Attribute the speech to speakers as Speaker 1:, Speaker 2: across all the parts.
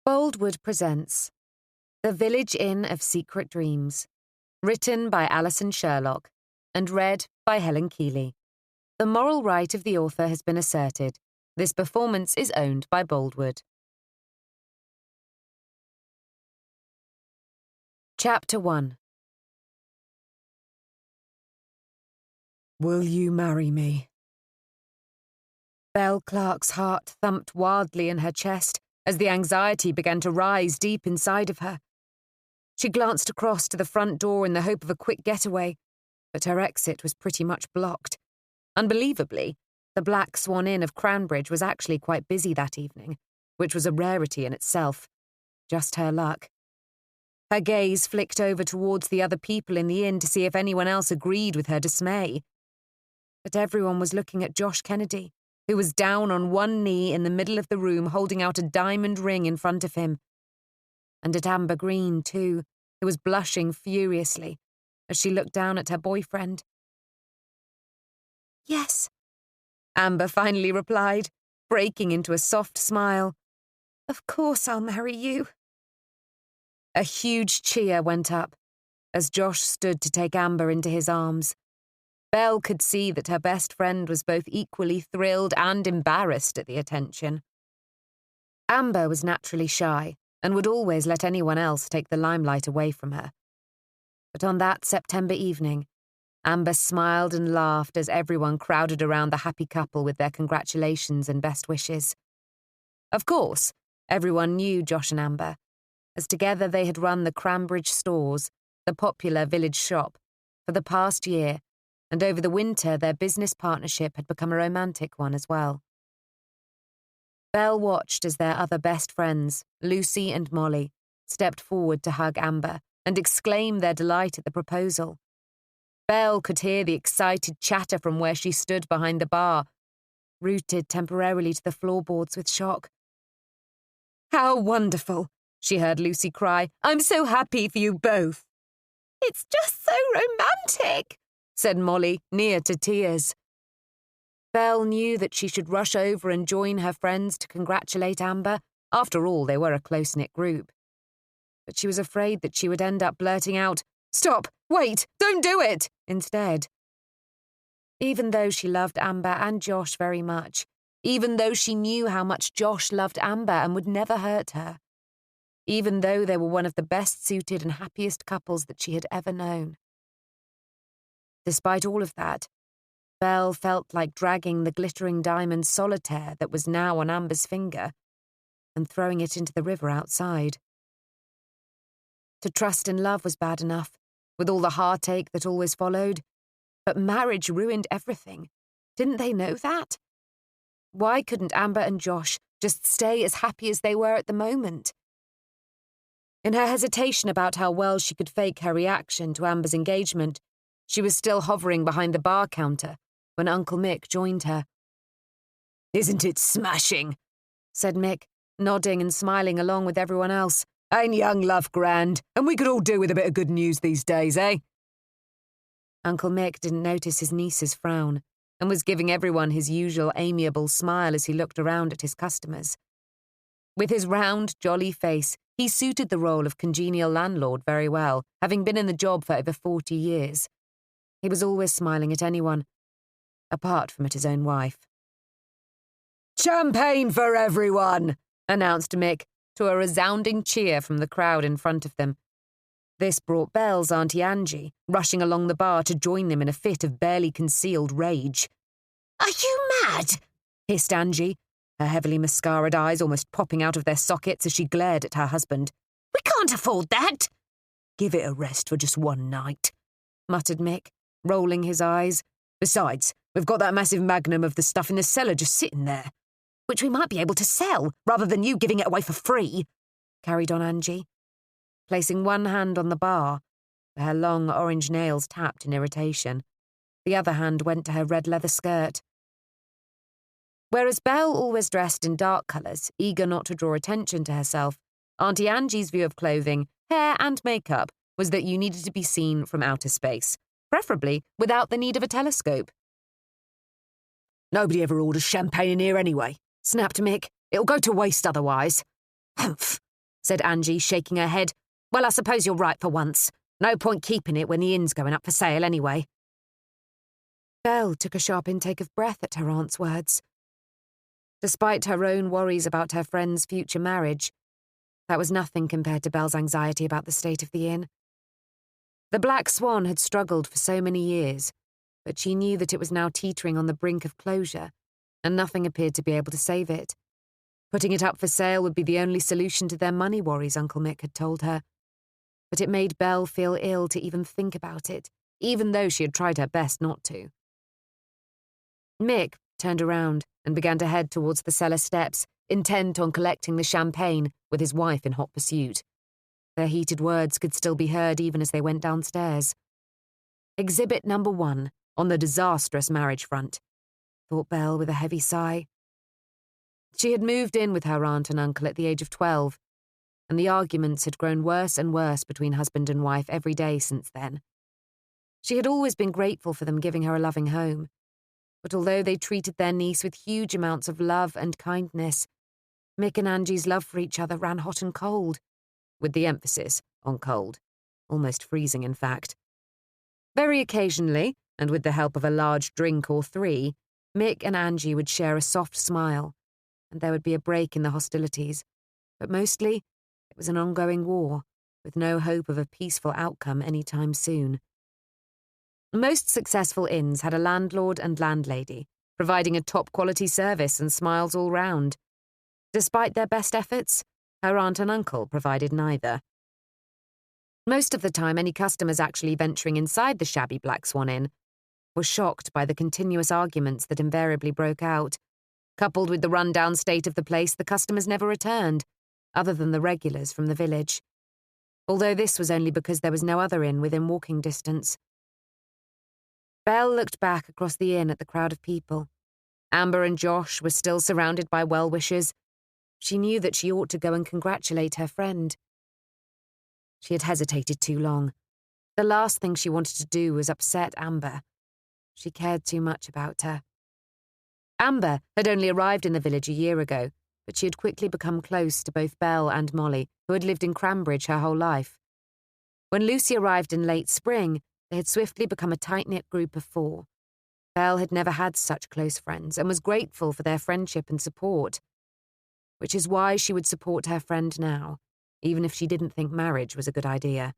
Speaker 1: Boldwood presents The Village Inn of Secret Dreams, written by Alison Sherlock and read by Helen Keeley. The moral right of the author has been asserted. This performance is owned by Boldwood. Chapter 1.
Speaker 2: Will you marry me?
Speaker 1: Belle Clarke's heart thumped wildly in her chest as the anxiety began to rise deep inside of her. She glanced across to the front door in the hope of a quick getaway, but her exit was pretty much blocked. Unbelievably, the Black Swan Inn of Cranbridge was actually quite busy that evening, which was a rarity in itself. Just her luck. Her gaze flicked over towards the other people in the inn to see if anyone else agreed with her dismay. But everyone was looking at Josh Kennedy, who was down on one knee in the middle of the room holding out a diamond ring in front of him. And at Amber Green, too, who was blushing furiously as she looked down at her boyfriend.
Speaker 3: Yes,
Speaker 1: Amber finally replied, breaking into a soft smile.
Speaker 3: Of course I'll marry you.
Speaker 1: A huge cheer went up as Josh stood to take Amber into his arms. Belle could see that her best friend was both equally thrilled and embarrassed at the attention. Amber was naturally shy and would always let anyone else take the limelight away from her. But on that September evening, Amber smiled and laughed as everyone crowded around the happy couple with their congratulations and best wishes. Of course, everyone knew Josh and Amber, as together they had run the Cranbridge stores, the popular village shop, for the past year, and over the winter their business partnership had become a romantic one as well. Belle watched as their other best friends, Lucy and Molly, stepped forward to hug Amber and exclaim their delight at the proposal. Belle could hear the excited chatter from where she stood behind the bar, rooted temporarily to the floorboards with shock.
Speaker 2: How wonderful, she heard Lucy cry. I'm so happy for you both.
Speaker 3: It's just so romantic,
Speaker 1: said Molly, near to tears. Belle knew that she should rush over and join her friends to congratulate Amber. After all, they were a close-knit group. But she was afraid that she would end up blurting out, "Stop! Wait! Don't do it!" instead. Even though she loved Amber and Josh very much, even though she knew how much Josh loved Amber and would never hurt her, even though they were one of the best-suited and happiest couples that she had ever known. Despite all of that, Belle felt like dragging the glittering diamond solitaire that was now on Amber's finger and throwing it into the river outside. To trust in love was bad enough, with all the heartache that always followed, but marriage ruined everything. Didn't they know that? Why couldn't Amber and Josh just stay as happy as they were at the moment? In her hesitation about how well she could fake her reaction to Amber's engagement, she was still hovering behind the bar counter when Uncle Mick joined her.
Speaker 2: Isn't it smashing?
Speaker 1: Said Mick, nodding and smiling along with everyone else.
Speaker 2: Ain't young love grand, and we could all do with a bit of good news these days, eh?
Speaker 1: Uncle Mick didn't notice his niece's frown and was giving everyone his usual amiable smile as he looked around at his customers. With his round, jolly face, he suited the role of congenial landlord very well, having been in the job for over 40 years. He was always smiling at anyone, apart from at his own wife.
Speaker 2: Champagne for everyone,
Speaker 1: announced Mick, to a resounding cheer from the crowd in front of them. This brought Belle's Auntie Angie, rushing along the bar to join them in a fit of barely concealed rage.
Speaker 3: Are you mad?
Speaker 1: Hissed Angie, her heavily mascaraed eyes almost popping out of their sockets as she glared at her husband.
Speaker 3: We can't afford that.
Speaker 2: Give it a rest for just one night,
Speaker 1: muttered Mick, rolling his eyes.
Speaker 2: Besides, we've got that massive magnum of the stuff in the cellar just sitting there,
Speaker 3: which we might be able to sell, rather than you giving it away for free,
Speaker 1: carried on Angie, placing one hand on the bar, where her long orange nails tapped in irritation. The other hand went to her red leather skirt. Whereas Belle always dressed in dark colours, eager not to draw attention to herself, Auntie Angie's view of clothing, hair and makeup was that you needed to be seen from outer space, preferably without the need of a telescope.
Speaker 2: Nobody ever orders champagne in here anyway, snapped Mick. It'll go to waste otherwise.
Speaker 3: Humph,
Speaker 1: said Angie, shaking her head.
Speaker 3: Well, I suppose you're right for once. No point keeping it when the inn's going up for sale anyway.
Speaker 1: Belle took a sharp intake of breath at her aunt's words. Despite her own worries about her friend's future marriage, that was nothing compared to Belle's anxiety about the state of the inn. The Black Swan had struggled for so many years, but she knew that it was now teetering on the brink of closure, and nothing appeared to be able to save it. Putting it up for sale would be the only solution to their money worries, Uncle Mick had told her. But it made Belle feel ill to even think about it, even though she had tried her best not to. Mick turned around and began to head towards the cellar steps, intent on collecting the champagne with his wife in hot pursuit. Their heated words could still be heard even as they went downstairs. Exhibit number 1 on the disastrous marriage front, thought Belle with a heavy sigh. She had moved in with her aunt and uncle at the age of 12, and the arguments had grown worse and worse between husband and wife every day since then. She had always been grateful for them giving her a loving home, but although they treated their niece with huge amounts of love and kindness, Mick and Angie's love for each other ran hot and cold, with the emphasis on cold, almost freezing in fact. Very occasionally, and with the help of a large drink or 3, Mick and Angie would share a soft smile, and there would be a break in the hostilities, but mostly it was an ongoing war, with no hope of a peaceful outcome any time soon. Most successful inns had a landlord and landlady, providing a top-quality service and smiles all round. Despite their best efforts, her aunt and uncle provided neither. Most of the time, any customers actually venturing inside the shabby Black Swan Inn were shocked by the continuous arguments that invariably broke out. Coupled with the run-down state of the place, the customers never returned, other than the regulars from the village. Although this was only because there was no other inn within walking distance. Belle looked back across the inn at the crowd of people. Amber and Josh were still surrounded by well-wishers. She knew that she ought to go and congratulate her friend. She had hesitated too long. The last thing she wanted to do was upset Amber. She cared too much about her. Amber had only arrived in the village a year ago, but she had quickly become close to both Belle and Molly, who had lived in Cranbridge her whole life. When Lucy arrived in late spring, they had swiftly become a tight-knit group of 4. Belle had never had such close friends and was grateful for their friendship and support, which is why she would support her friend now, even if she didn't think marriage was a good idea.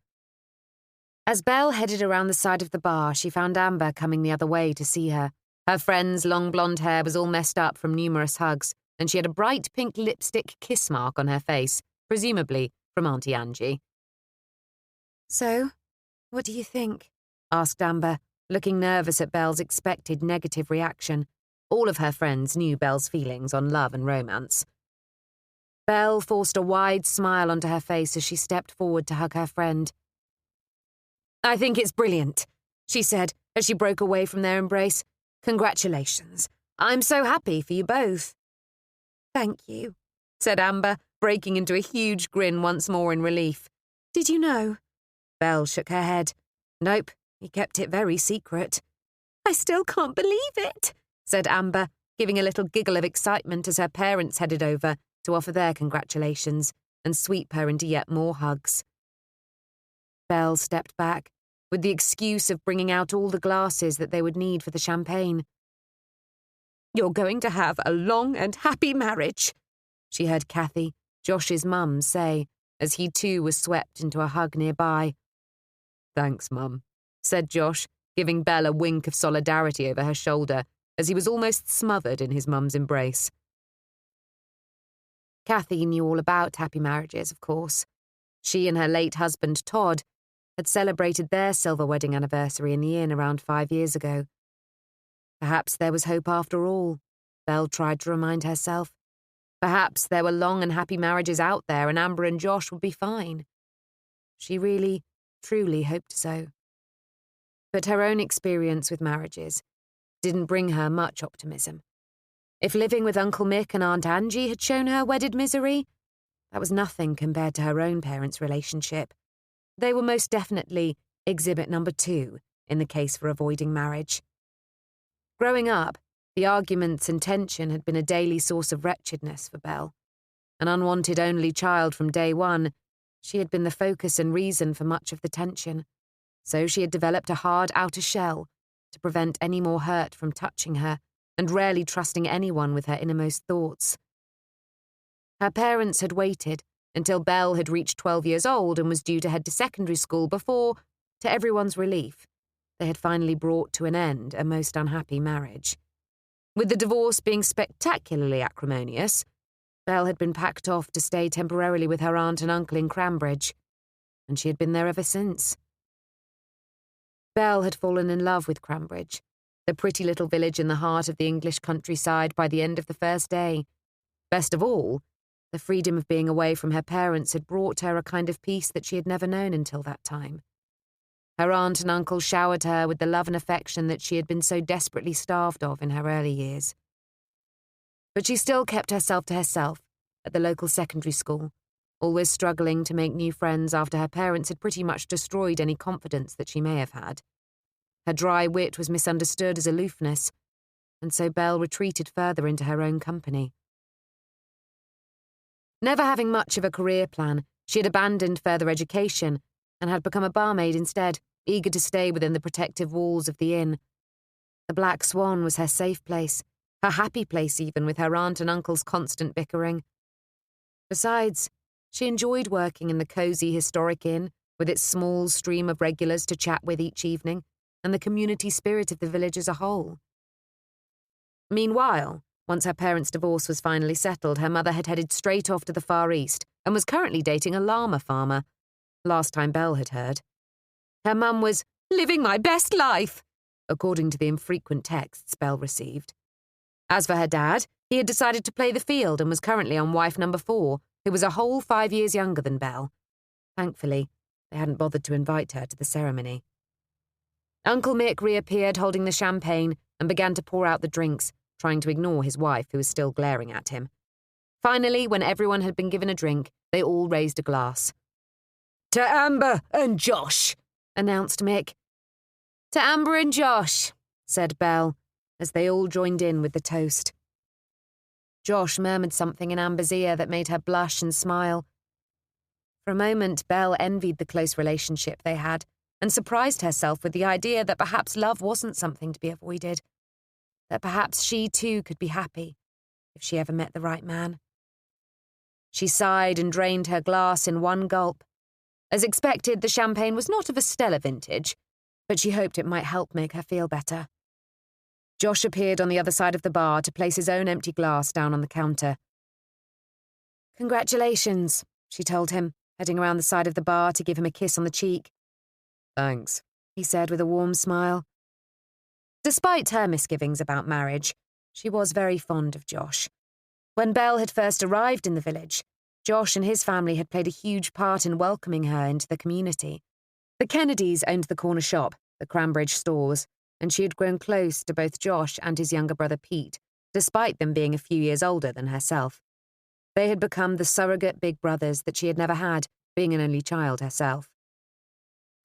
Speaker 1: As Belle headed around the side of the bar, she found Amber coming the other way to see her. Her friend's long blonde hair was all messed up from numerous hugs, and she had a bright pink lipstick kiss mark on her face, presumably from Auntie Angie. "So, what do you think?" asked Amber, looking nervous at Belle's expected negative reaction. All of her friends knew Belle's feelings on love and romance. Belle forced a wide smile onto her face as she stepped forward to hug her friend. "I think it's brilliant," she said as she broke away from their embrace. "Congratulations. I'm so happy for you both." "Thank you," said Amber, breaking into a huge grin once more in relief. "Did you know?" Belle shook her head. "Nope, he kept it very secret." "I still can't believe it," said Amber, giving a little giggle of excitement as her parents headed over to offer their congratulations and sweep her into yet more hugs. Belle stepped back, with the excuse of bringing out all the glasses that they would need for the champagne. "You're going to have a long and happy marriage," she heard Kathy, Josh's mum, say, as he too was swept into a hug nearby. "Thanks, Mum," said Josh, giving Belle a wink of solidarity over her shoulder as he was almost smothered in his mum's embrace. Kathy knew all about happy marriages, of course. She and her late husband, Todd, had celebrated their silver wedding anniversary in the inn around 5 years ago. Perhaps there was hope after all, Belle tried to remind herself. Perhaps there were long and happy marriages out there and Amber and Josh would be fine. She really, truly hoped so. But her own experience with marriages didn't bring her much optimism. If living with Uncle Mick and Aunt Angie had shown her wedded misery, that was nothing compared to her own parents' relationship. They were most definitely exhibit number 2 in the case for avoiding marriage. Growing up, the arguments and tension had been a daily source of wretchedness for Belle. An unwanted only child from day one, she had been the focus and reason for much of the tension, so she had developed a hard outer shell to prevent any more hurt from touching her, and rarely trusting anyone with her innermost thoughts. Her parents had waited until Belle had reached 12 years old and was due to head to secondary school before, to everyone's relief, they had finally brought to an end a most unhappy marriage. With the divorce being spectacularly acrimonious, Belle had been packed off to stay temporarily with her aunt and uncle in Cranbridge, and she had been there ever since. Belle had fallen in love with Cranbridge, the pretty little village in the heart of the English countryside, by the end of the first day. Best of all, the freedom of being away from her parents had brought her a kind of peace that she had never known until that time. Her aunt and uncle showered her with the love and affection that she had been so desperately starved of in her early years. But she still kept herself to herself at the local secondary school, always struggling to make new friends after her parents had pretty much destroyed any confidence that she may have had. Her dry wit was misunderstood as aloofness, and so Belle retreated further into her own company. Never having much of a career plan, she had abandoned further education and had become a barmaid instead, eager to stay within the protective walls of the inn. The Black Swan was her safe place, her happy place even, with her aunt and uncle's constant bickering. Besides, she enjoyed working in the cosy historic inn, with its small stream of regulars to chat with each evening, and the community spirit of the village as a whole. Meanwhile, once her parents' divorce was finally settled, her mother had headed straight off to the Far East and was currently dating a llama farmer, last time Belle had heard. Her mum was living my best life, according to the infrequent texts Belle received. As for her dad, he had decided to play the field and was currently on wife number 4, who was a whole 5 years younger than Belle. Thankfully, they hadn't bothered to invite her to the ceremony. Uncle Mick reappeared holding the champagne and began to pour out the drinks, trying to ignore his wife, who was still glaring at him. Finally, when everyone had been given a drink, they all raised a glass. "To Amber and Josh," announced Mick. "To Amber and Josh," said Belle, as they all joined in with the toast. Josh murmured something in Amber's ear that made her blush and smile. For a moment, Belle envied the close relationship they had and surprised herself with the idea that perhaps love wasn't something to be avoided, that perhaps she too could be happy if she ever met the right man. She sighed and drained her glass in one gulp. As expected, the champagne was not of a stellar vintage, but she hoped it might help make her feel better. Josh appeared on the other side of the bar to place his own empty glass down on the counter. "Congratulations," she told him, heading around the side of the bar to give him a kiss on the cheek.
Speaker 4: "Thanks,"
Speaker 1: he said with a warm smile. Despite her misgivings about marriage, she was very fond of Josh. When Belle had first arrived in the village, Josh and his family had played a huge part in welcoming her into the community. The Kennedys owned the corner shop, the Cranbridge stores, and she had grown close to both Josh and his younger brother Pete, despite them being a few years older than herself. They had become the surrogate big brothers that she had never had, being an only child herself.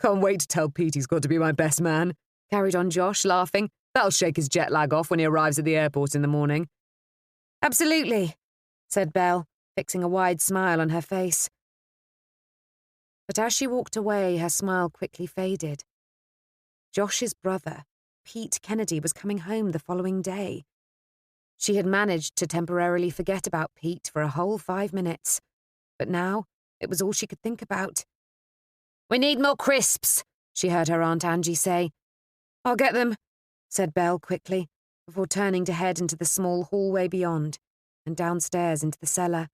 Speaker 4: "Can't wait to tell Pete he's got to be my best man,"
Speaker 1: carried on Josh, laughing.
Speaker 4: "That'll shake his jet lag off when he arrives at the airport in the morning."
Speaker 1: "Absolutely," said Belle, fixing a wide smile on her face. But as she walked away, her smile quickly faded. Josh's brother, Pete Kennedy, was coming home the following day. She had managed to temporarily forget about Pete for a whole 5 minutes, but now it was all she could think about. "We need more crisps," she heard her Aunt Angie say. "I'll get them," said Belle quickly, before turning to head into the small hallway beyond and downstairs into the cellar.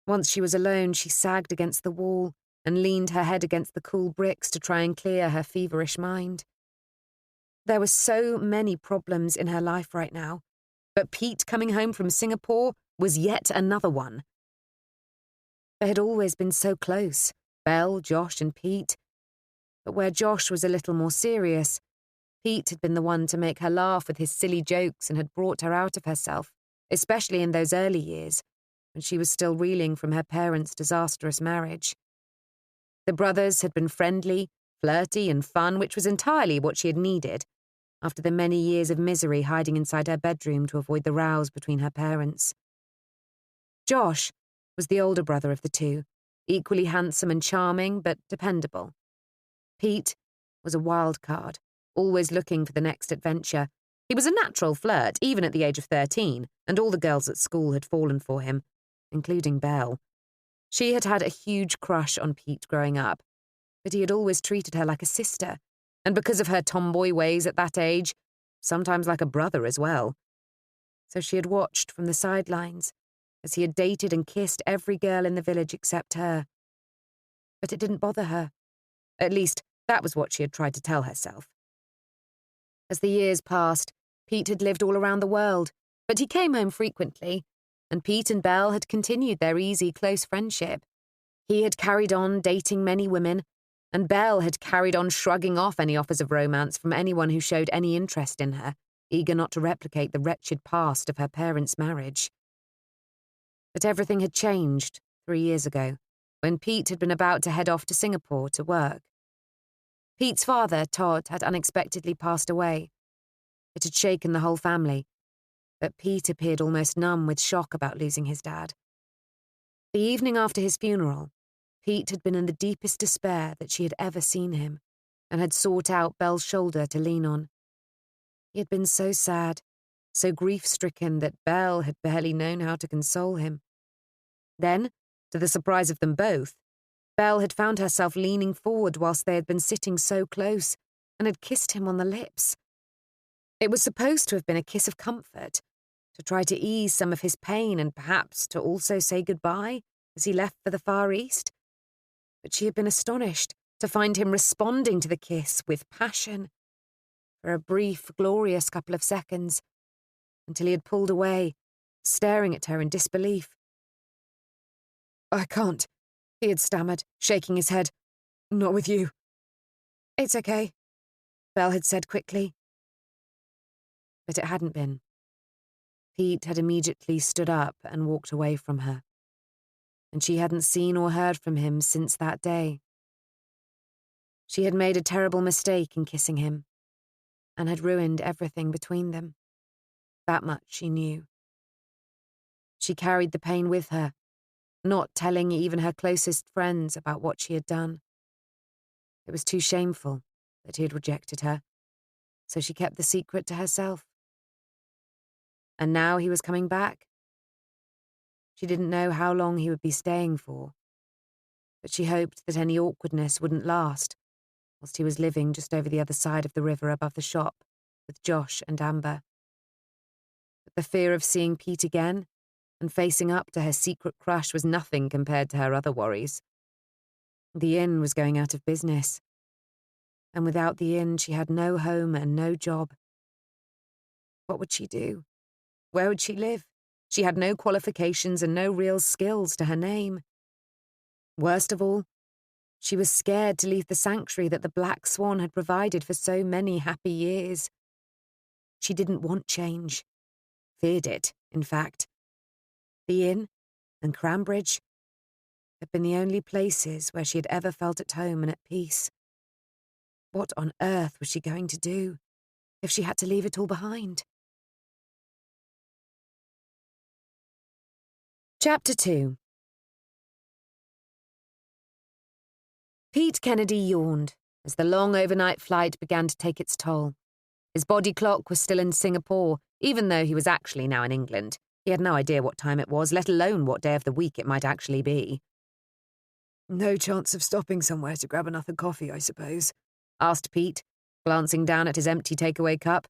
Speaker 1: Once she was alone, she sagged against the wall and leaned her head against the cool bricks to try and clear her feverish mind. There were so many problems in her life right now, but Pete coming home from Singapore was yet another one. They had always been so close, Belle, Josh and Pete. But where Josh was a little more serious, Pete had been the one to make her laugh with his silly jokes and had brought her out of herself, especially in those early years, when she was still reeling from her parents' disastrous marriage. The brothers had been friendly, flirty and fun, which was entirely what she had needed, after the many years of misery hiding inside her bedroom to avoid the rows between her parents. Josh was the older brother of the two, equally handsome and charming, but dependable. Pete was a wild card, always looking for the next adventure. He was a natural flirt, even at the age of 13, and all the girls at school had fallen for him, including Belle. She had had a huge crush on Pete growing up, but he had always treated her like a sister, and because of her tomboy ways at that age, sometimes like a brother as well. So she had watched from the sidelines as he had dated and kissed every girl in the village except her. But it didn't bother her. At least, that was what she had tried to tell herself. As the years passed, Pete had lived all around the world, but he came home frequently, and Pete and Belle had continued their easy, close friendship. He had carried on dating many women, and Belle had carried on shrugging off any offers of romance from anyone who showed any interest in her, eager not to replicate the wretched past of her parents' marriage. But everything had changed 3 years ago, when Pete had been about to head off to Singapore to work. Pete's father, Todd, had unexpectedly passed away. It had shaken the whole family, but Pete appeared almost numb with shock about losing his dad. The evening after his funeral, Pete had been in the deepest despair that she had ever seen him, and had sought out Belle's shoulder to lean on. He had been so sad, so grief-stricken that Belle had barely known how to console him. Then, to the surprise of them both, Belle had found herself leaning forward whilst they had been sitting so close, and had kissed him on the lips. It was supposed to have been a kiss of comfort, to try to ease some of his pain and perhaps to also say goodbye as he left for the Far East. But she had been astonished to find him responding to the kiss with passion. For a brief, glorious couple of seconds, until he had pulled away, staring at her in disbelief. "I can't," he had stammered, shaking his head. "Not with you." "It's okay," Belle had said quickly. But it hadn't been. Pete had immediately stood up and walked away from her, and she hadn't seen or heard from him since that day. She had made a terrible mistake in kissing him, and had ruined everything between them. That much she knew. She carried the pain with her, not telling even her closest friends about what she had done. It was too shameful that he had rejected her, so she kept the secret to herself. And now he was coming back. She didn't know how long he would be staying for, but she hoped that any awkwardness wouldn't last, whilst he was living just over the other side of the river above the shop with Josh and Amber. But the fear of seeing Pete again and facing up to her secret crush was nothing compared to her other worries. The inn was going out of business, and without the inn she had no home and no job. What would she do? Where would she live? She had no qualifications and no real skills to her name. Worst of all, she was scared to leave the sanctuary that the Black Swan had provided for so many happy years. She didn't want change. Feared it, in fact. The inn and Cranbridge had been the only places where she had ever felt at home and at peace. What on earth was she going to do if she had to leave it all behind? Chapter 2. Pete Kennedy yawned as the long overnight flight began to take its toll. His body clock was still in Singapore, even though he was actually now in England. He had no idea what time it was, let alone what day of the week it might actually be.
Speaker 4: "No chance of stopping somewhere to grab another coffee, I suppose?"
Speaker 1: asked Pete, glancing down at his empty takeaway cup.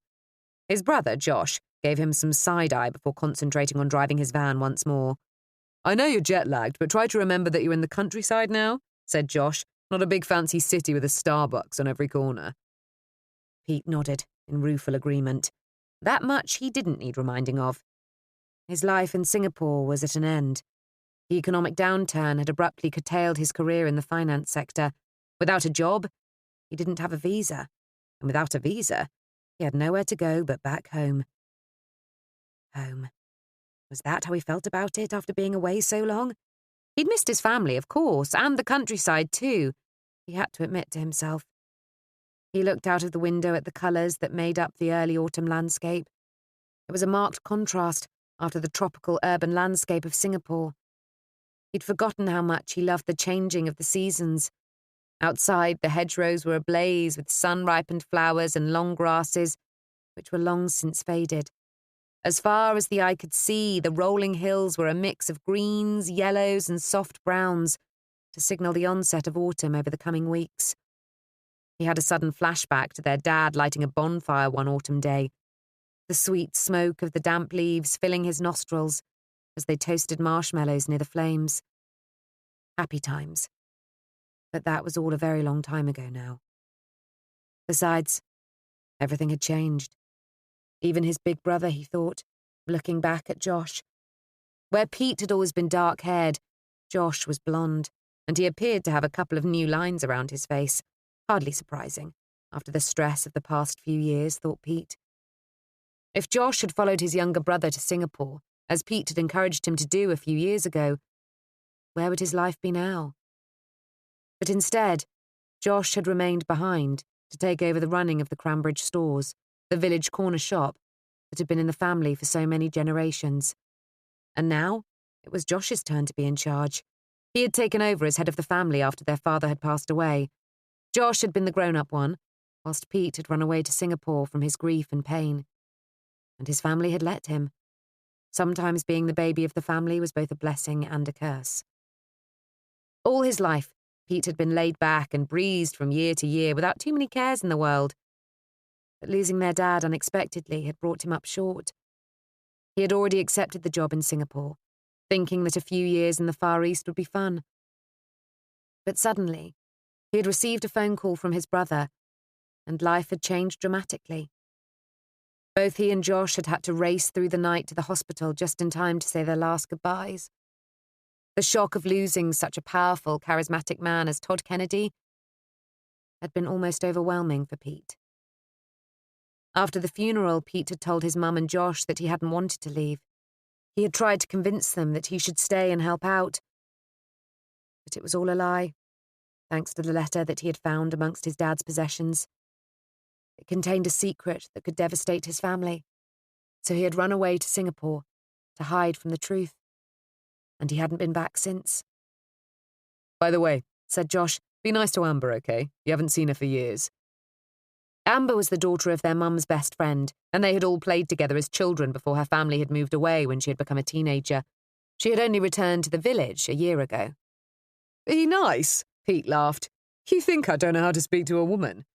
Speaker 1: His brother, Josh, gave him some side-eye before concentrating on driving his van once more. "I know you're jet-lagged, but try to remember that you're in the countryside now," said Josh, "not a big fancy city with a Starbucks on every corner." Pete nodded in rueful agreement. That much he didn't need reminding of. His life in Singapore was at an end. The economic downturn had abruptly curtailed his career in the finance sector. Without a job, he didn't have a visa. And without a visa, he had nowhere to go but back home. Home. Was that how he felt about it after being away so long? He'd missed his family, of course, and the countryside too, he had to admit to himself. He looked out of the window at the colours that made up the early autumn landscape. It was a marked contrast, after the tropical urban landscape of Singapore. He'd forgotten how much he loved the changing of the seasons. Outside, the hedgerows were ablaze with sun-ripened flowers and long grasses, which were long since faded. As far as the eye could see, the rolling hills were a mix of greens, yellows, and soft browns to signal the onset of autumn over the coming weeks. He had a sudden flashback to their dad lighting a bonfire one autumn day, the sweet smoke of the damp leaves filling his nostrils as they toasted marshmallows near the flames. Happy times. But that was all a very long time ago now. Besides, everything had changed. Even his big brother, he thought, looking back at Josh. Where Pete had always been dark-haired, Josh was blonde, and he appeared to have a couple of new lines around his face. Hardly surprising, after the stress of the past few years, thought Pete. If Josh had followed his younger brother to Singapore, as Pete had encouraged him to do a few years ago, where would his life be now? But instead, Josh had remained behind to take over the running of the Cranbridge stores, the village corner shop that had been in the family for so many generations. And now, it was Josh's turn to be in charge. He had taken over as head of the family after their father had passed away. Josh had been the grown-up one, whilst Pete had run away to Singapore from his grief and pain. And his family had let him. Sometimes being the baby of the family was both a blessing and a curse. All his life, Pete had been laid back and breezed from year to year without too many cares in the world. But losing their dad unexpectedly had brought him up short. He had already accepted the job in Singapore, thinking that a few years in the Far East would be fun. But suddenly, he had received a phone call from his brother, and life had changed dramatically. Both he and Josh had had to race through the night to the hospital just in time to say their last goodbyes. The shock of losing such a powerful, charismatic man as Todd Kennedy had been almost overwhelming for Pete. After the funeral, Pete had told his mum and Josh that he hadn't wanted to leave. He had tried to convince them that he should stay and help out. But it was all a lie, thanks to the letter that he had found amongst his dad's possessions. It contained a secret that could devastate his family, so he had run away to Singapore to hide from the truth. And he hadn't been back since.
Speaker 2: By the way, said Josh, be nice to Amber, okay? You haven't seen her for years.
Speaker 1: Amber was the daughter of their mum's best friend, and they had all played together as children before her family had moved away when she had become a teenager. She had only returned to the village a year ago.
Speaker 2: Be nice, Pete laughed. You think I don't know how to speak to a woman?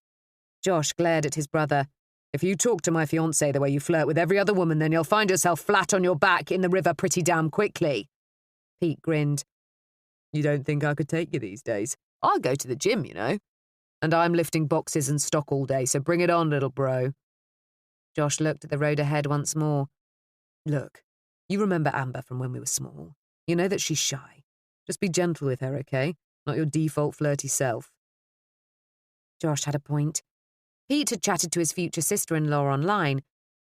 Speaker 1: Josh glared at his brother.
Speaker 2: If you talk to my fiancé the way you flirt with every other woman, then you'll find yourself flat on your back in the river pretty damn quickly.
Speaker 1: Pete grinned.
Speaker 2: You don't think I could take you these days? I go to the gym, you know. And I'm lifting boxes and stock all day, so bring it on, little bro.
Speaker 1: Josh looked at the road ahead once more.
Speaker 2: Look, you remember Amber from when we were small. You know that she's shy. Just be gentle with her, okay? Not your default flirty self.
Speaker 1: Josh had a point. Pete had chatted to his future sister-in-law online,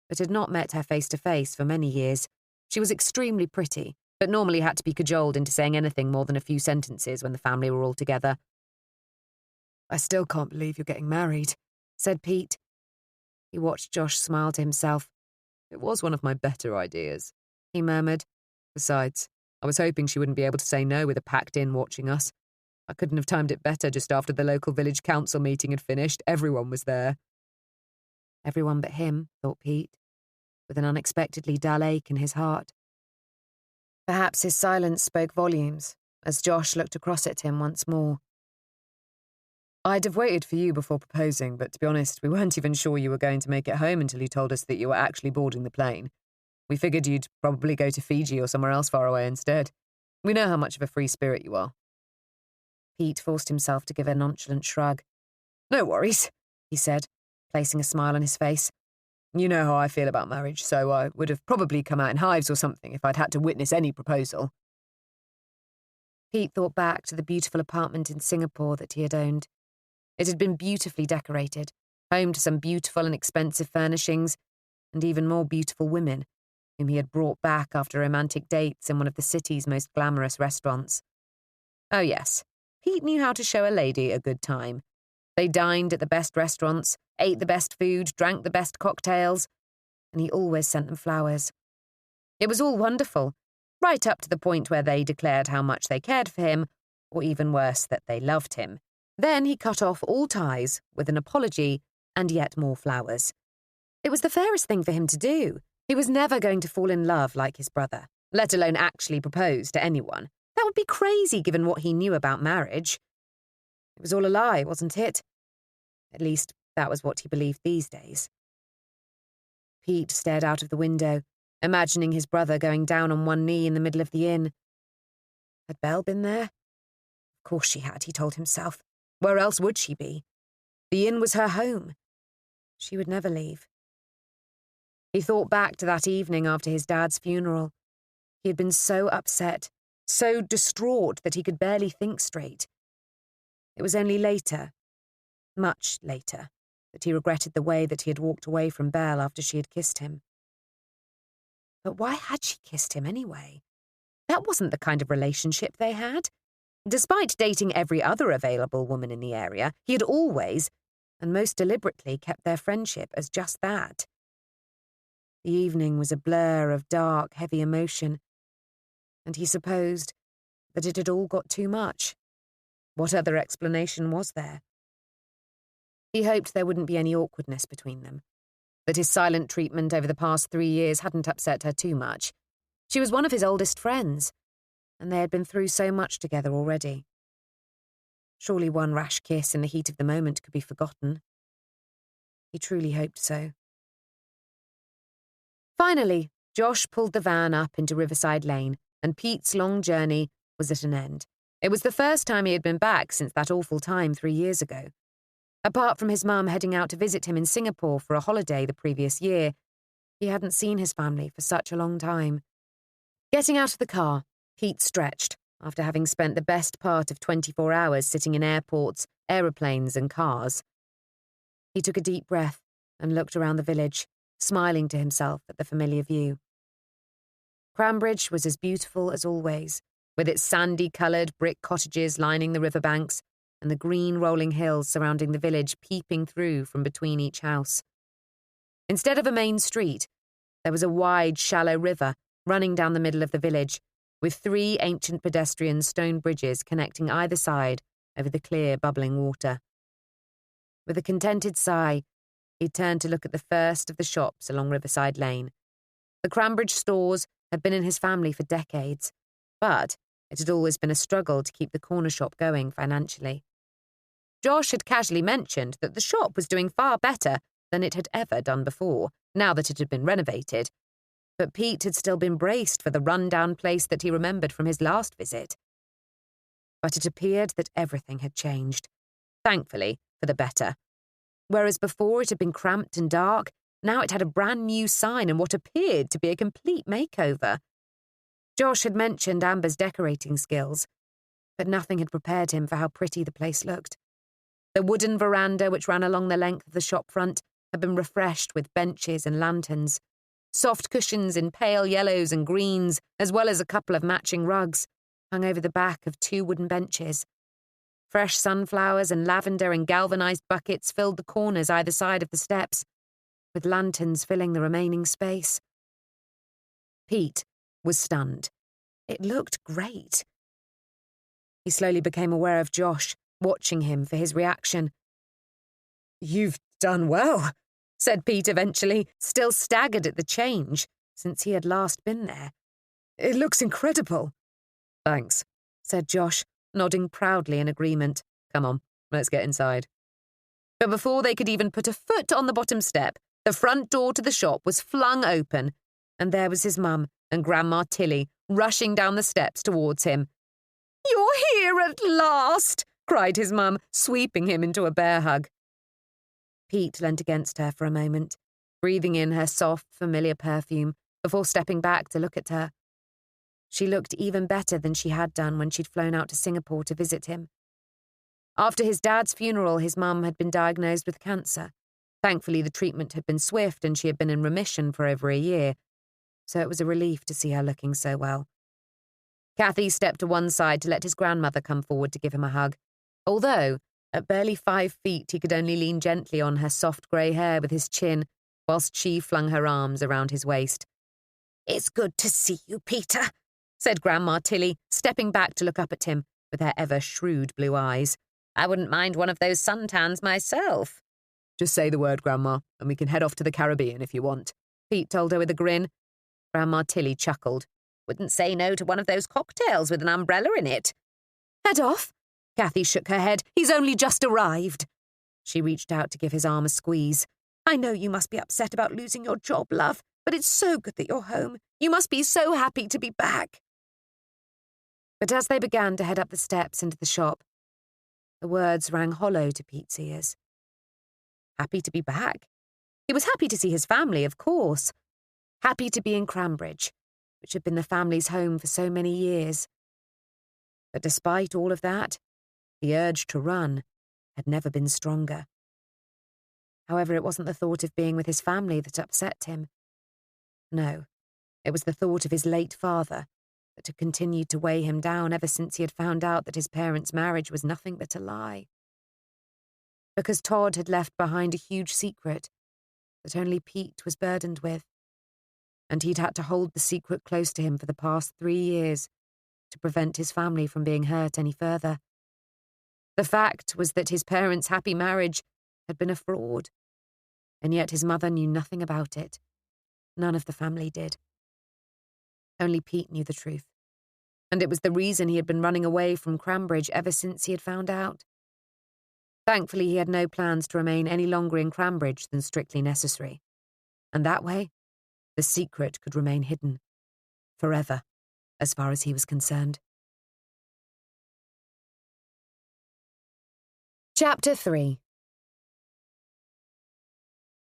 Speaker 1: but had not met her face-to-face for many years. She was extremely pretty, but normally had to be cajoled into saying anything more than a few sentences when the family were all together.
Speaker 4: I still can't believe you're getting married,
Speaker 1: said Pete. He watched Josh smile to himself.
Speaker 2: It was one of my better ideas, he murmured. Besides, I was hoping she wouldn't be able to say no with a packed-in watching us. I couldn't have timed it better just after the local village council meeting had finished. Everyone was there.
Speaker 1: Everyone but him, thought Pete, with an unexpectedly dull ache in his heart. Perhaps his silence spoke volumes, as Josh looked across at him once more.
Speaker 2: I'd have waited for you before proposing, but to be honest, we weren't even sure you were going to make it home until you told us that you were actually boarding the plane. We figured you'd probably go to Fiji or somewhere else far away instead. We know how much of a free spirit you are.
Speaker 1: Pete forced himself to give a nonchalant shrug.
Speaker 2: No worries, he said, placing a smile on his face. You know how I feel about marriage, so I would have probably come out in hives or something if I'd had to witness any proposal.
Speaker 1: Pete thought back to the beautiful apartment in Singapore that he had owned. It had been beautifully decorated, home to some beautiful and expensive furnishings, and even more beautiful women, whom he had brought back after romantic dates in one of the city's most glamorous restaurants. Oh yes, Pete knew how to show a lady a good time. They dined at the best restaurants, ate the best food, drank the best cocktails, and he always sent them flowers. It was all wonderful, right up to the point where they declared how much they cared for him, or even worse, that they loved him. Then he cut off all ties with an apology and yet more flowers. It was the fairest thing for him to do. He was never going to fall in love like his brother, let alone actually propose to anyone. That would be crazy given what he knew about marriage. It was all a lie, wasn't it? At least, that was what he believed these days. Pete stared out of the window, imagining his brother going down on one knee in the middle of the inn. Had Belle been there? Of course she had, he told himself. Where else would she be? The inn was her home. She would never leave. He thought back to that evening after his dad's funeral. He had been so upset, so distraught that he could barely think straight. It was only later, much later, that he regretted the way that he had walked away from Belle after she had kissed him. But why had she kissed him anyway? That wasn't the kind of relationship they had. Despite dating every other available woman in the area, he had always, and most deliberately, kept their friendship as just that. The evening was a blur of dark, heavy emotion, and he supposed that it had all got too much. What other explanation was there? He hoped there wouldn't be any awkwardness between them, that his silent treatment over the past 3 years hadn't upset her too much. She was one of his oldest friends, and they had been through so much together already. Surely one rash kiss in the heat of the moment could be forgotten. He truly hoped so. Finally, Josh pulled the van up into Riverside Lane, and Pete's long journey was at an end. It was the first time he had been back since that awful time 3 years ago. Apart from his mum heading out to visit him in Singapore for a holiday the previous year, he hadn't seen his family for such a long time. Getting out of the car, Pete stretched, after having spent the best part of 24 hours sitting in airports, aeroplanes and cars. He took a deep breath and looked around the village, smiling to himself at the familiar view. Cranbridge was as beautiful as always, with its sandy-coloured brick cottages lining the riverbanks and the green rolling hills surrounding the village peeping through from between each house. Instead of a main street, there was a wide, shallow river running down the middle of the village, with 3 ancient pedestrian stone bridges connecting either side over the clear, bubbling water. With a contented sigh, he turned to look at the first of the shops along Riverside Lane. The Cranbridge stores had been in his family for decades, but it had always been a struggle to keep the corner shop going financially. Josh had casually mentioned that the shop was doing far better than it had ever done before, now that it had been renovated, but Pete had still been braced for the run-down place that he remembered from his last visit. But it appeared that everything had changed, thankfully for the better. Whereas before it had been cramped and dark, now it had a brand new sign and what appeared to be a complete makeover. Josh had mentioned Amber's decorating skills, but nothing had prepared him for how pretty the place looked. The wooden veranda which ran along the length of the shop front had been refreshed with benches and lanterns. Soft cushions in pale yellows and greens, as well as a couple of matching rugs, hung over the back of 2 wooden benches. Fresh sunflowers and lavender in galvanized buckets filled the corners either side of the steps, with lanterns filling the remaining space. Pete was stunned. It looked great. He slowly became aware of Josh, watching him for his reaction. "You've done well," said Pete eventually, still staggered at the change since he had last been there. "It looks incredible." "Thanks," said Josh, nodding proudly in agreement. "Come on, let's get inside." But before they could even put a foot on the bottom step, the front door to the shop was flung open, and there was his mum and Grandma Tilly rushing down the steps towards him. "You're here at last!" cried his mum, sweeping him into a bear hug. Pete leant against her for a moment, breathing in her soft, familiar perfume before stepping back to look at her. She looked even better than she had done when she'd flown out to Singapore to visit him. After his dad's funeral, his mum had been diagnosed with cancer. Thankfully, the treatment had been swift and she had been in remission for over a year, so it was a relief to see her looking so well. Kathy stepped to one side to let his grandmother come forward to give him a hug, although, at barely 5 feet, he could only lean gently on her soft grey hair with his chin, whilst she flung her arms around his waist.
Speaker 3: "It's good to see you, Peter," said Grandma Tilly, stepping back to look up at him with her ever-shrewd blue eyes. "I wouldn't mind one of those suntans myself."
Speaker 2: Just say the word, Grandma, and we can head off to the Caribbean if you want, Pete told her with a grin.
Speaker 3: Grandma Tilly chuckled. "Wouldn't say no to one of those cocktails with an umbrella in it."
Speaker 1: "Head off?" Kathy shook her head. "He's only just arrived." She reached out to give his arm a squeeze. "I know you must be upset about losing your job, love, but it's so good that you're home. You must be so happy to be back." But as they began to head up the steps into the shop, the words rang hollow to Pete's ears. Happy to be back? He was happy to see his family, of course. Happy to be in Cranbridge, which had been the family's home for so many years. But despite all of that, the urge to run had never been stronger. However, it wasn't the thought of being with his family that upset him. No, it was the thought of his late father that had continued to weigh him down ever since he had found out that his parents' marriage was nothing but a lie. Because Todd had left behind a huge secret that only Pete was burdened with, and he'd had to hold the secret close to him for the past 3 years to prevent his family from being hurt any further. The fact was that his parents' happy marriage had been a fraud, and yet his mother knew nothing about it. None of the family did. Only Pete knew the truth, and it was the reason he had been running away from Cranbridge ever since he had found out. Thankfully, he had no plans to remain any longer in Cranbridge than strictly necessary, and that way, the secret could remain hidden, forever, as far as he was concerned. Chapter 3.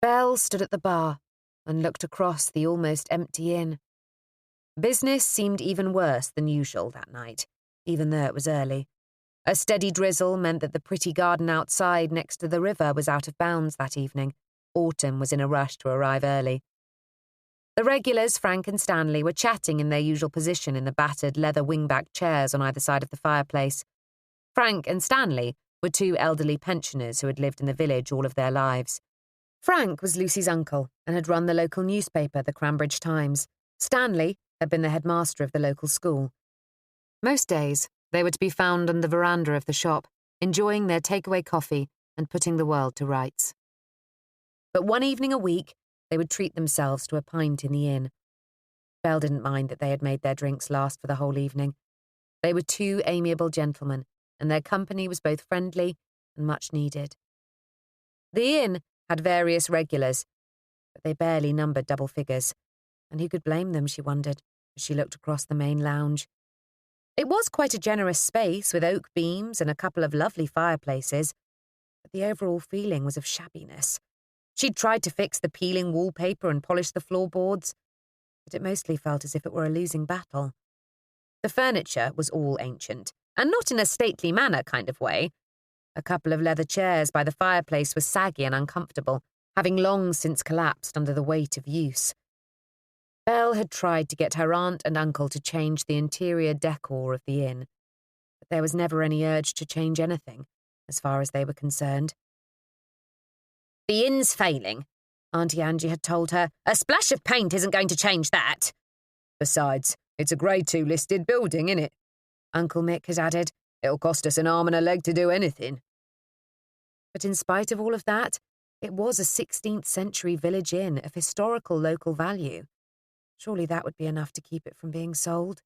Speaker 1: Belle stood at the bar and looked across the almost empty inn. Business seemed even worse than usual that night, even though it was early. A steady drizzle meant that the pretty garden outside next to the river was out of bounds that evening. Autumn was in a rush to arrive early. The regulars, Frank and Stanley, were chatting in their usual position in the battered leather wingback chairs on either side of the fireplace. Frank and Stanley were 2 elderly pensioners who had lived in the village all of their lives. Frank was Lucy's uncle and had run the local newspaper, the Cranbridge Times. Stanley had been the headmaster of the local school. Most days, they were to be found on the veranda of the shop, enjoying their takeaway coffee and putting the world to rights. But one evening a week, they would treat themselves to a pint in the inn. Belle didn't mind that they had made their drinks last for the whole evening. They were 2 amiable gentlemen, and their company was both friendly and much needed. The inn had various regulars, but they barely numbered double figures, and who could blame them, she wondered, as she looked across the main lounge. It was quite a generous space with oak beams and a couple of lovely fireplaces, but the overall feeling was of shabbiness. She'd tried to fix the peeling wallpaper and polish the floorboards, but it mostly felt as if it were a losing battle. The furniture was all ancient, and not in a stately manner kind of way. A couple of leather chairs by the fireplace were saggy and uncomfortable, having long since collapsed under the weight of use. Belle had tried to get her aunt and uncle to change the interior decor of the inn, but there was never any urge to change anything, as far as they were concerned. "The inn's failing," Auntie Angie had told her. "A splash of paint isn't going to change that." "Besides, it's a Grade 2 listed building, innit?" Uncle Mick had added. "It'll cost us an arm and a leg to do anything." But in spite of all of that, it was a 16th century village inn of historical local value. Surely that would be enough to keep it from being sold.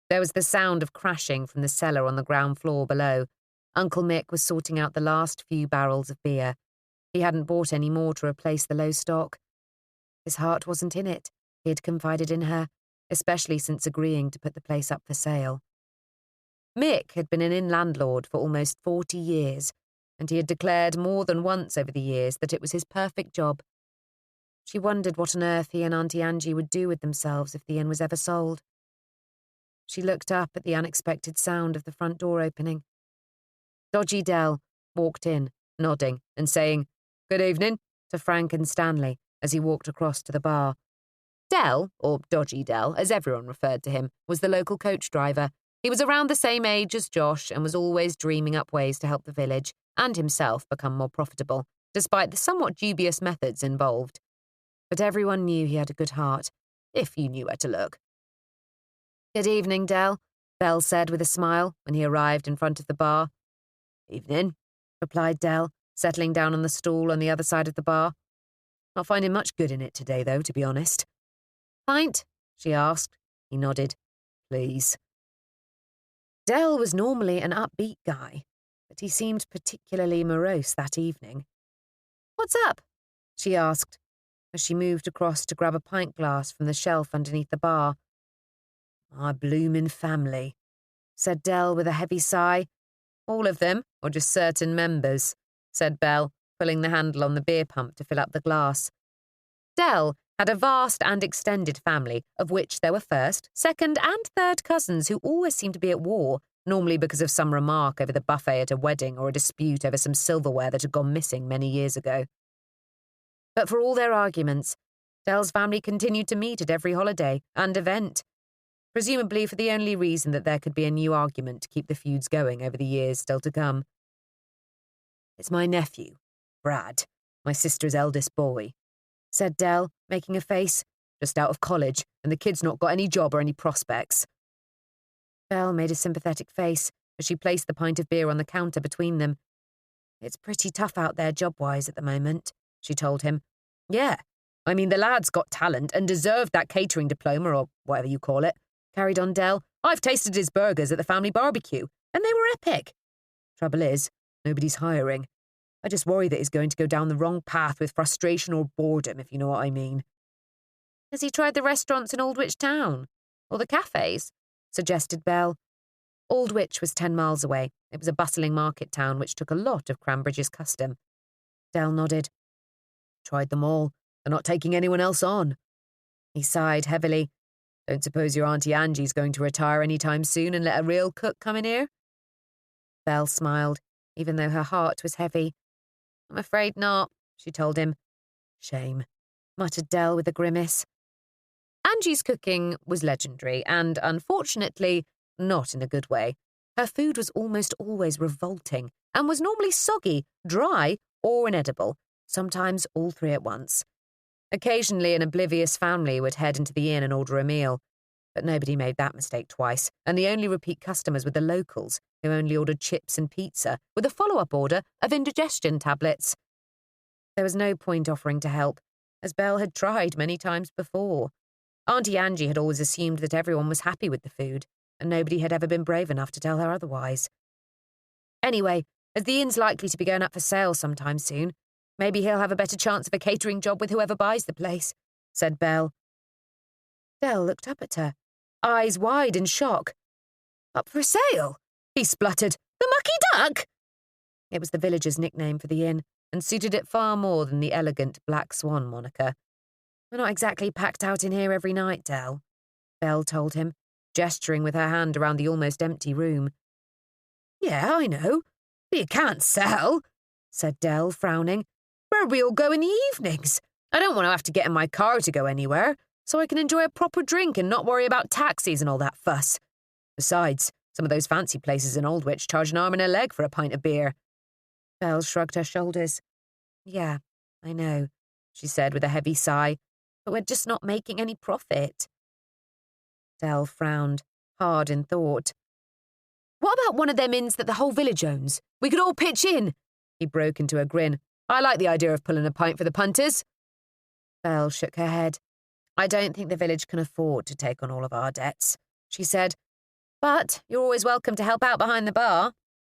Speaker 1: There was the sound of crashing from the cellar on the ground floor below. Uncle Mick was sorting out the last few barrels of beer. He hadn't bought any more to replace the low stock. His heart wasn't in it, he had confided in her, especially since agreeing to put the place up for sale. Mick had been an inn landlord for almost 40 years, and he had declared more than once over the years that it was his perfect job. She wondered what on earth he and Auntie Angie would do with themselves if the inn was ever sold. She looked up at the unexpected sound of the front door opening. Dodgy Dell walked in, nodding and saying, "Good evening," to Frank and Stanley as he walked across to the bar. Dell, or Dodgy Dell, as everyone referred to him, was the local coach driver. He was around the same age as Josh and was always dreaming up ways to help the village and himself become more profitable, despite the somewhat dubious methods involved. But everyone knew he had a good heart. if you knew where to look.
Speaker 2: Good evening, Dell, Belle said with a smile when he arrived in front of the bar.
Speaker 1: Evening,
Speaker 2: replied Dell, settling down on the stool on the other side of the bar.
Speaker 1: Not finding much good in it today, though, to be honest.
Speaker 2: Pint? She asked. He nodded.
Speaker 1: Please.
Speaker 2: Dell was normally an upbeat guy, but he seemed particularly morose that evening. What's up? She asked, as she moved across to grab a pint glass from the shelf underneath the bar.
Speaker 1: My bloomin' family,
Speaker 2: said Dell with a heavy sigh.
Speaker 1: All of them, or just certain members, said Belle, pulling the handle on the beer pump to fill up the glass.
Speaker 2: Dell had a vast and extended family, of which there were first, second, and third cousins who always seemed to be at war, normally because of some remark over the buffet at a wedding or a dispute over some silverware that had gone missing many years ago. But for all their arguments, Dell's family continued to meet at every holiday and event, presumably for the only reason that there could be a new argument to keep the feuds going over the years still to come.
Speaker 1: It's my nephew, Brad, my sister's eldest boy,
Speaker 2: said Dell, making a face.
Speaker 1: Just out of college, and the kid's not got any job or any prospects.
Speaker 2: Belle made a sympathetic face as she placed the pint of beer on the counter between them.
Speaker 1: It's pretty tough out there job-wise at the moment, she told him. Yeah, I mean, the lad's got talent and deserved that catering diploma or whatever you call it, carried on Dell. I've tasted his burgers at the family barbecue, and they were epic. Trouble is, nobody's hiring. I just worry that he's going to go down the wrong path with frustration or boredom, if you know what I mean.
Speaker 2: Has he tried the restaurants in Aldwych Town? Or the cafes? Suggested Belle. Aldwych was 10 miles away. It was a bustling market town which took a lot of Cranbridge's custom.
Speaker 1: Dell nodded. Tried them all. They're not taking anyone else on.
Speaker 2: He sighed heavily.
Speaker 1: Don't suppose your Auntie Angie's going to retire any time soon and let a real cook come in here?
Speaker 2: Belle smiled, even though her heart was heavy. I'm afraid not, she told him.
Speaker 1: Shame,
Speaker 2: muttered Dell with a grimace. Angie's cooking was legendary and, unfortunately, not in a good way. Her food was almost always revolting and was normally soggy, dry, or inedible, sometimes all three at once. Occasionally an oblivious family would head into the inn and order a meal, but nobody made that mistake twice, and the only repeat customers were the locals, who only ordered chips and pizza, with a follow-up order of indigestion tablets. There was no point offering to help, as Belle had tried many times before. Auntie Angie had always assumed that everyone was happy with the food, and nobody had ever been brave enough to tell her otherwise. Anyway, as the inn's likely to be going up for sale sometime soon, maybe he'll have a better chance of a catering job with whoever buys the place, said Belle. Dell looked up at her, eyes wide in shock. Up for sale? He spluttered. The Mucky Duck? It was the villagers' nickname for the inn, and suited it far more than the elegant Black Swan moniker. We're not exactly packed out in here every night, Dell, Belle told him, gesturing with her hand around the almost empty room.
Speaker 1: Yeah, I know, but you can't sell, said Dell, frowning. Where we all go in the evenings? I don't want to have to get in my car to go anywhere, so I can enjoy a proper drink and not worry about taxis and all that fuss. Besides, some of those fancy places in Aldwych charge an arm and a leg for a pint of beer.
Speaker 2: Belle shrugged her shoulders. Yeah, I know, she said with a heavy sigh, but we're just not making any profit. Dell frowned, hard in thought.
Speaker 1: What about one of them inns that the whole village owns? We could all pitch in. He broke into a grin. I like the idea of pulling a pint for the punters.
Speaker 2: Belle shook her head. I don't think the village can afford to take on all of our debts, she said. But you're always welcome to help out behind the bar.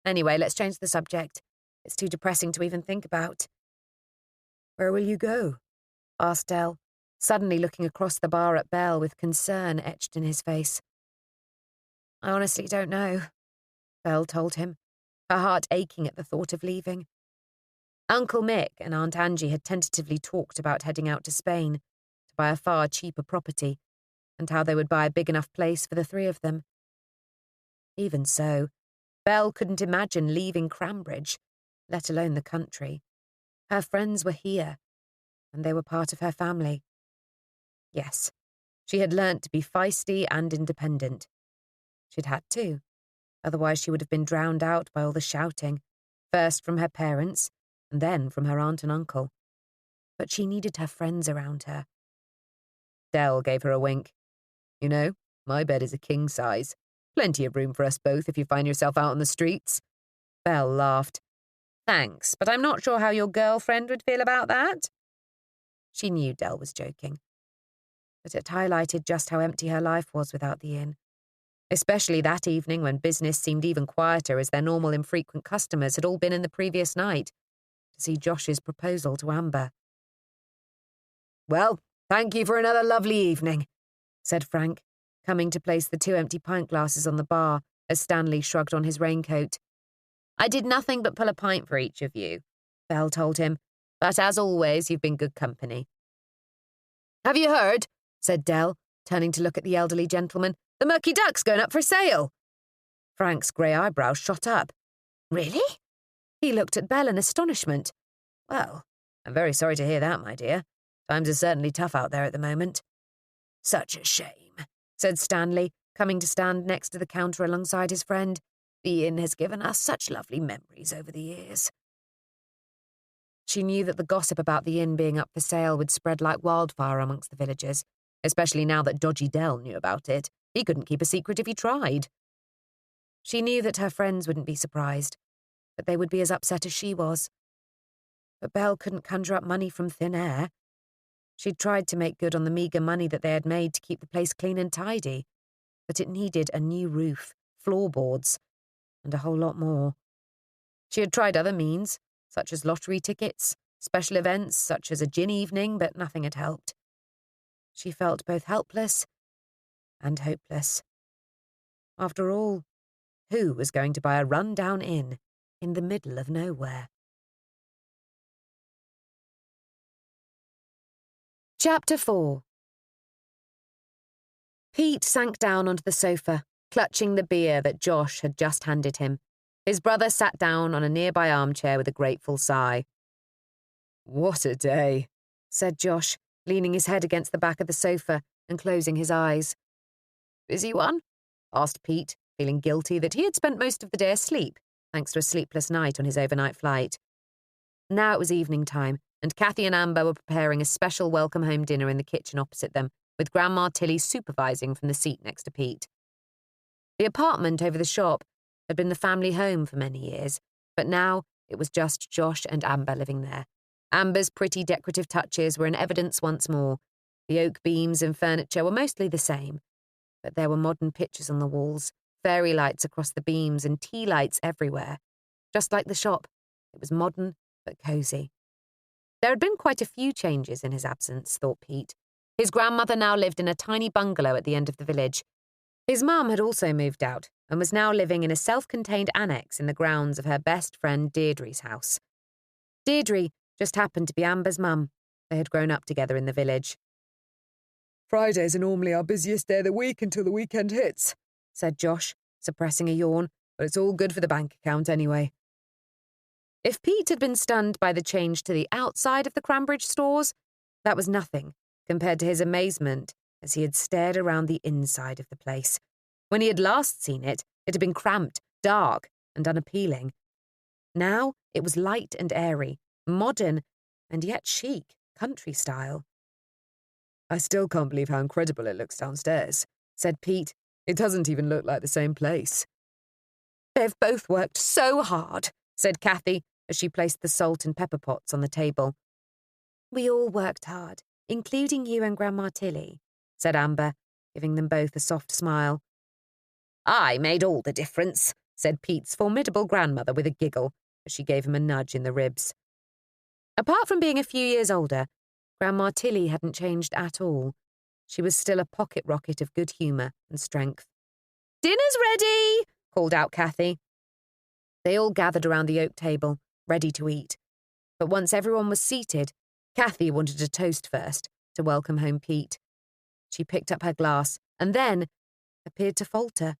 Speaker 2: Anyway, let's change the subject. It's too depressing to even think about.
Speaker 1: Where will you go?
Speaker 2: Asked Dell, suddenly looking across the bar at Belle with concern etched in his face. I honestly don't know, Belle told him, her heart aching at the thought of leaving. Uncle Mick and Aunt Angie had tentatively talked about heading out to Spain to buy a far cheaper property, and how they would buy a big enough place for the three of them. Even so, Belle couldn't imagine leaving Cranbridge, let alone the country. Her friends were here, and they were part of her family. Yes, she had learnt to be feisty and independent. She'd had to, otherwise she would have been drowned out by all the shouting, first from her parents, and then from her aunt and uncle. But she needed her friends around her. Dell gave her a wink. You know, my bed is a king size. Plenty of room for us both if you find yourself out on the streets. Belle laughed. Thanks, but I'm not sure how your girlfriend would feel about that. She knew Dell was joking, but it highlighted just how empty her life was without the inn, especially that evening when business seemed even quieter as their normal infrequent customers had all been in the previous night to see Josh's proposal to Amber. Well, thank you for another lovely evening, said Frank, coming to place the 2 empty pint glasses on the bar as Stanley shrugged on his raincoat. I did nothing but pull a pint for each of you, Belle told him, but as always, you've been good company. Have you heard, said Dell, turning to look at the elderly gentleman, the Murky Duck's going up for sale. Frank's grey eyebrows shot up. Really? He looked at Belle in astonishment. Well, I'm very sorry to hear that, my dear. Times are certainly tough out there at the moment. Such a shame, said Stanley, coming to stand next to the counter alongside his friend. The inn has given us such lovely memories over the years. She knew that the gossip about the inn being up for sale would spread like wildfire amongst the villagers, especially now that Dodgy Dell knew about it. He couldn't keep a secret if he tried. She knew that her friends wouldn't be surprised, but they would be as upset as she was. But Belle couldn't conjure up money from thin air. She'd tried to make good on the meagre money that they had made to keep the place clean and tidy, but it needed a new roof, floorboards, and a whole lot more. She had tried other means, such as lottery tickets, special events such as a gin evening, but nothing had helped. She felt both helpless and hopeless. After all, who was going to buy a run-down inn in the middle of nowhere? Chapter 4. Pete sank down onto the sofa, clutching the beer that Josh had just handed him. His brother sat down on a nearby armchair with a grateful sigh. What a day, said Josh, leaning his head against the back of the sofa and closing his eyes. Busy one? Asked Pete, feeling guilty that he had spent most of the day asleep, thanks to a sleepless night on his overnight flight. Now it was evening time, and Kathy and Amber were preparing a special welcome-home dinner in the kitchen opposite them, with Grandma Tilly supervising from the seat next to Pete. The apartment over the shop had been the family home for many years, but now it was just Josh and Amber living there. Amber's pretty decorative touches were in evidence once more. The oak beams and furniture were mostly the same, but there were modern pictures on the walls, fairy lights across the beams, and tea lights everywhere. Just like the shop, it was modern but cosy. There had been quite a few changes in his absence, thought Pete. His grandmother now lived in a tiny bungalow at the end of the village. His mum had also moved out and was now living in a self-contained annex in the grounds of her best friend Deirdre's house. Deirdre just happened to be Amber's mum. They had grown up together in the village.
Speaker 4: Fridays are normally our busiest day of the week until the weekend hits,
Speaker 2: said Josh, suppressing a yawn, but it's all good for the bank account anyway. If Pete had been stunned by the change to the outside of the Cranbridge stores, that was nothing compared to his amazement as he had stared around the inside of the place. When he had last seen it, it had been cramped, dark, and unappealing. Now it was light and airy, modern, and yet chic, country style.
Speaker 4: I still can't believe how incredible it looks downstairs, said Pete. It doesn't even look like the same place.
Speaker 2: They've both worked so hard, said Kathy, as she placed the salt and pepper pots on the table. We all worked hard, including you and Grandma Tilly, said Amber, giving them both a soft smile. I made all the difference, said Pete's formidable grandmother with a giggle, as she gave him a nudge in the ribs. Apart from being a few years older, Grandma Tilly hadn't changed at all. She was still a pocket rocket of good humour and strength. Dinner's ready, called out Kathy. They all gathered around the oak table, ready to eat. But once everyone was seated, Kathy wanted a toast first to welcome home Pete. She picked up her glass and then appeared to falter.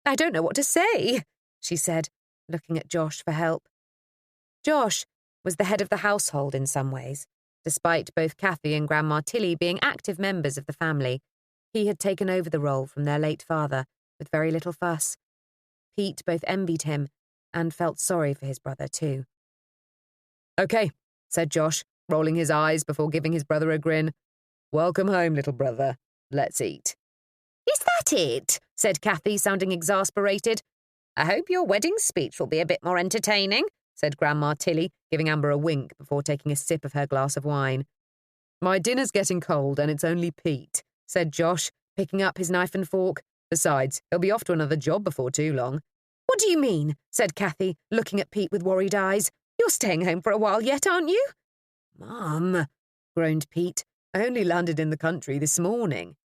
Speaker 2: I don't know what to say, she said, looking at Josh for help. Josh was the head of the household in some ways. Despite both Kathy and Grandma Tilly being active members of the family, he had taken over the role from their late father with very little fuss. Pete both envied him and felt sorry for his brother too. Okay, said Josh, rolling his eyes before giving his brother a grin. Welcome home, little brother. Let's eat.
Speaker 3: Is that it? Said Cathy, sounding exasperated. I hope your wedding speech will be a bit more entertaining, said Grandma Tilly, giving Amber a wink before taking a sip of her glass of wine.
Speaker 2: My dinner's getting cold and it's only Pete, said Josh, picking up his knife and fork. Besides, he'll be off to another job before too long.
Speaker 3: What do you mean? Said Cathy, looking at Pete with worried eyes. You're staying home for a while yet, aren't you?
Speaker 2: Mum, groaned Pete. I only landed in the country this morning.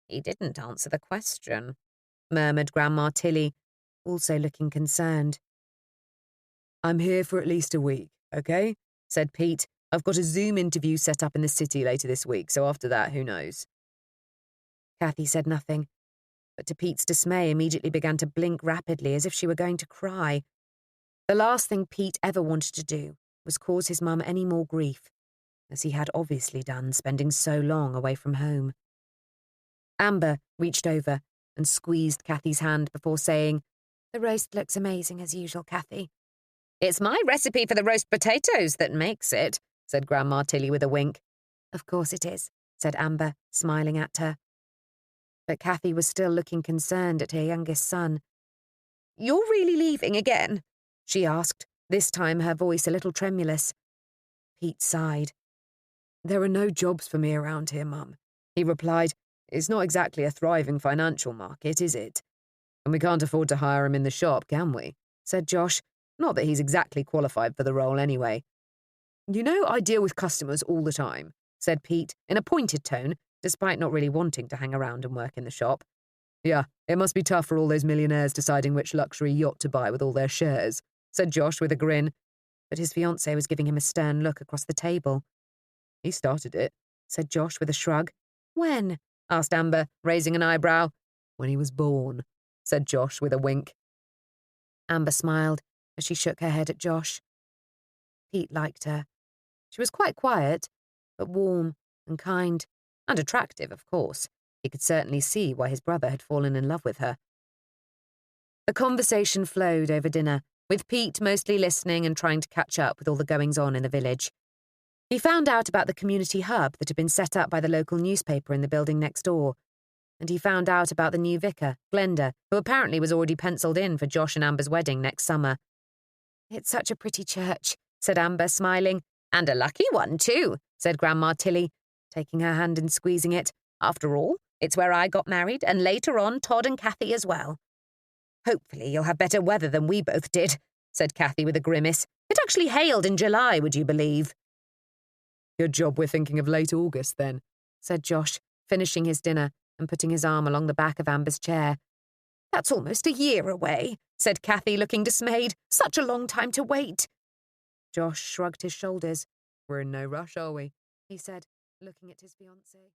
Speaker 3: He didn't answer the question, murmured Grandma Tilly, also looking concerned.
Speaker 2: I'm here for at least a week, okay? Said Pete. I've got a Zoom interview set up in the city later this week, so after that, who knows?
Speaker 3: Cathy said nothing, but to Pete's dismay immediately began to blink rapidly as if she were going to cry. The last thing Pete ever wanted to do was cause his mum any more grief, as he had obviously done spending so long away from home. Amber reached over and squeezed Cathy's hand before saying, The roast looks amazing as usual, Cathy. It's my recipe for the roast potatoes that makes it, said Grandma Tilly with a wink. Of course it is, said Amber, smiling at her. But Cathy was still looking concerned at her youngest son. You're really leaving again? She asked, this time her voice a little tremulous. Pete sighed.
Speaker 2: There are no jobs for me around here, Mum, he replied. It's not exactly a thriving financial market, is it? And we can't afford to hire him in the shop, can we? Said Josh. Not that he's exactly qualified for the role anyway. You know, I deal with customers all the time, said Pete, in a pointed tone, despite not really wanting to hang around and work in the shop. Yeah, it must be tough for all those millionaires deciding which luxury yacht to buy with all their shares, said Josh with a grin. But his fiancée was giving him a stern look across the table. He started it, said Josh with a shrug. When? Asked Amber, raising an eyebrow. When he was born, said Josh with a wink. Amber smiled as she shook her head at Josh. Pete liked her. She was quite quiet, but warm and kind, and attractive, of course. He could certainly see why his brother had fallen in love with her. The conversation flowed over dinner, with Pete mostly listening and trying to catch up with all the goings-on in the village. He found out about the community hub that had been set up by the local newspaper in the building next door, and he found out about the new vicar, Glenda, who apparently was already penciled in for Josh and Amber's wedding next summer. It's such a pretty church, said Amber, smiling. And a lucky one, too, said Grandma Tilly, taking her hand and squeezing it. After all, it's where I got married, and later on Todd and Cathy as well. Hopefully you'll have better weather than we both did, said Cathy with a grimace. It actually hailed in July, would you believe? Good job we're thinking of late August, then, said Josh, finishing his dinner and putting his arm along the back of Amber's chair. That's almost a year away, said Cathy, looking dismayed. Such a long time to wait. Josh shrugged his shoulders. We're in no rush, are we? He said, looking at his fiancée.